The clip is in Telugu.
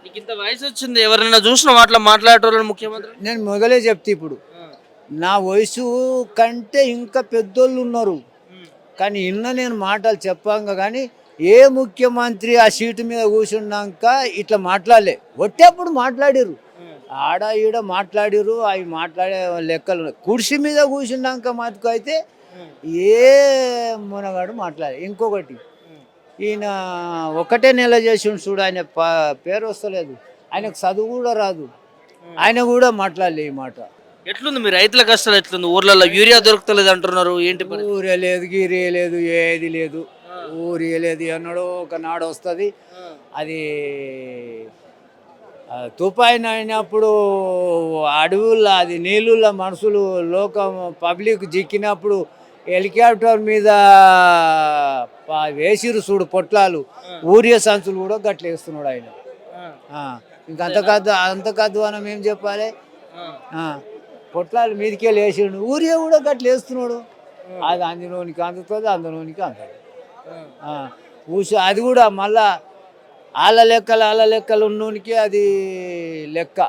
నీకు ఇంత వయసు వచ్చింది, ఎవరైనా చూసిన అట్లా మాట్లాడేటోళ్ళని ముఖ్యమంత్రి? నేను మొదలే చెప్తే ఇప్పుడు నా వయసు కంటే ఇంకా పెద్దోళ్ళు ఉన్నారు. కానీ ఇన్న నేను మాటలు చెప్పంగా కానీ ఏ ముఖ్యమంత్రి ఆ సీటు మీద కూర్చున్నాక ఇట్లా మాట్లాడలే. ఒట్టేప్పుడు మాట్లాడిర్రు, ఆడ ఈడ మాట్లాడిర్రు, అవి మాట్లాడే లెక్కలు ఉన్నాయి. కుర్చీ మీద కూర్చున్నాక మటుకు అయితే ఏ మునగాడు మాట్లాడే. ఇంకొకటి, ఈయన ఒకటే నెల చేసి చూడు, ఆయన పేరు వస్తలేదు, ఆయనకు చదువు కూడా రాదు, ఆయన కూడా మాట్లాడలే ఈ మాట. ఎట్లుంది మీ రైతుల కష్టాలు? ఎట్లుంది ఊర్లలో? యూరియా దొరుకుతలేదు అంటున్నారు, ఏంటి పరిస్థితి? ఊరే లేదు, గీరియే లేదు, ఏది లేదు. ఊరియే లేదు, ఎన్నడో ఒకనాడు వస్తుంది. అది తుఫాయిన్ అయినప్పుడు అడవుల్లో, అది నీళ్ళల్లో మనుషులు లోకం పబ్లిక్ జిక్కినప్పుడు హెలికాప్టర్ మీద వేసిరు చూడు పొట్లాలు, ఊరియా సంచులు కూడా గట్ల వేస్తున్నాడు ఆయన. అంతకద్దు మనం ఏం చెప్పాలి. పొట్లాలు మీదకే వేసిండు, ఊరియా కూడా గట్ల వేస్తున్నాడు. అది అందులోనికి అందుతుంది, అందులోనికి అందదు. అది కూడా మళ్ళా వాళ్ళ లెక్కలు ఉన్నోనికి అది లెక్క.